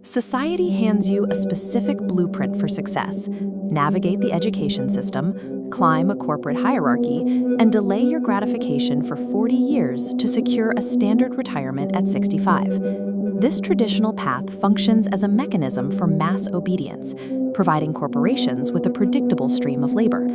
Society hands you a specific blueprint for success. Navigate the education system, climb a corporate hierarchy, and delay your gratification for 40 years to secure a standard retirement at 65. This traditional path functions as a mechanism for mass obedience, providing corporations with a predictable stream of labor.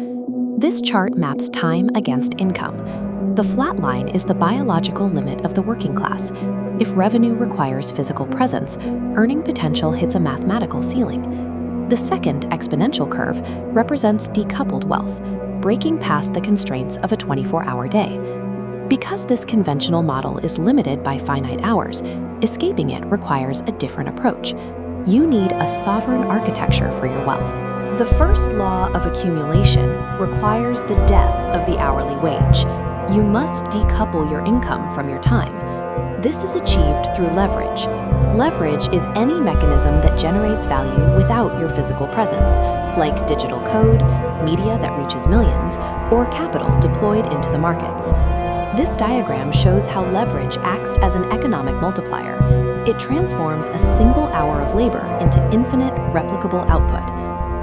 This chart maps time against income. The flat line is the biological limit of the working class. If revenue requires physical presence, earning potential hits a mathematical ceiling. The second exponential curve represents decoupled wealth, breaking past the constraints of a 24-hour day. Because this conventional model is limited by finite hours, escaping it requires a different approach. You need a sovereign architecture for your wealth. The first law of accumulation requires the death of the hourly wage. You must decouple your income from your time. This is achieved through leverage. Leverage is any mechanism that generates value without your physical presence, like digital code, media that reaches millions, or capital deployed into the markets. This diagram shows how leverage acts as an economic multiplier. It transforms a single hour of labor into infinite, replicable output.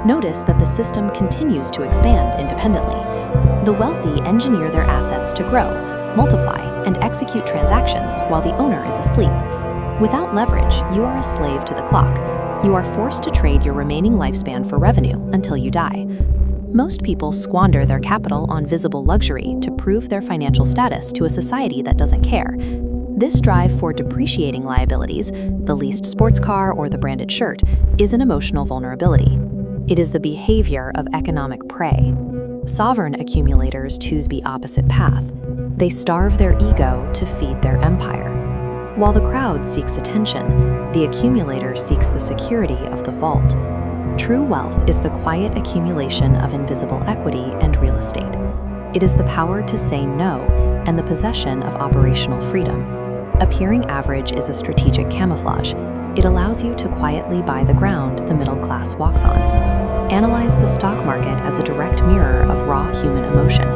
Notice that the system continues to expand independently. The wealthy engineer their assets to grow, multiply, and execute transactions while the owner is asleep. Without leverage, you are a slave to the clock. You are forced to trade your remaining lifespan for revenue until you die. Most people squander their capital on visible luxury to prove their financial status to a society that doesn't care. This drive for depreciating liabilities, the leased sports car or the branded shirt, is an emotional vulnerability. It is the behavior of economic prey. Sovereign accumulators choose the opposite path. They starve their ego to feed their empire. While the crowd seeks attention, the accumulator seeks the security of the vault. True wealth is the quiet accumulation of invisible equity and real estate. It is the power to say no and the possession of operational freedom. Appearing average is a strategic camouflage. It allows you to quietly buy the ground the middle class walks on. Analyze the stock market as a direct mirror of raw human emotion.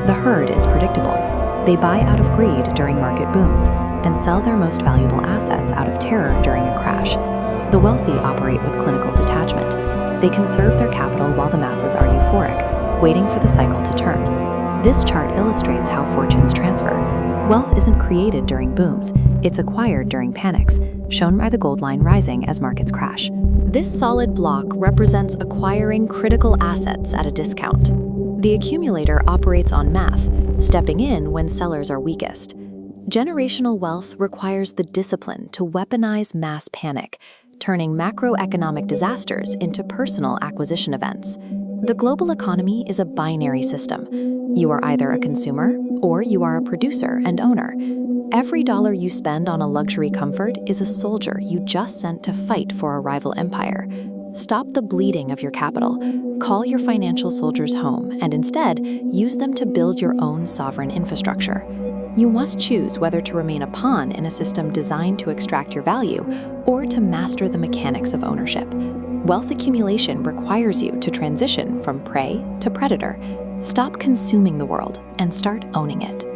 The herd is predictable. They buy out of greed during market booms and sell their most valuable assets out of terror during a crash. The wealthy operate with clinical detachment. They conserve their capital while the masses are euphoric, waiting for the cycle to turn. This chart illustrates how fortunes transfer. Wealth isn't created during booms, it's acquired during panics, shown by the gold line rising as markets crash. This solid block represents acquiring critical assets at a discount. The accumulator operates on math, stepping in when sellers are weakest. Generational wealth requires the discipline to weaponize mass panic, turning macroeconomic disasters into personal acquisition events. The global economy is a binary system. You are either a consumer or you are a producer and owner. Every dollar you spend on a luxury comfort is a soldier you just sent to fight for a rival empire. Stop the bleeding of your capital. Call your financial soldiers home and instead use them to build your own sovereign infrastructure. You must choose whether to remain a pawn in a system designed to extract your value or to master the mechanics of ownership. Wealth accumulation requires you to transition from prey to predator. Stop consuming the world and start owning it.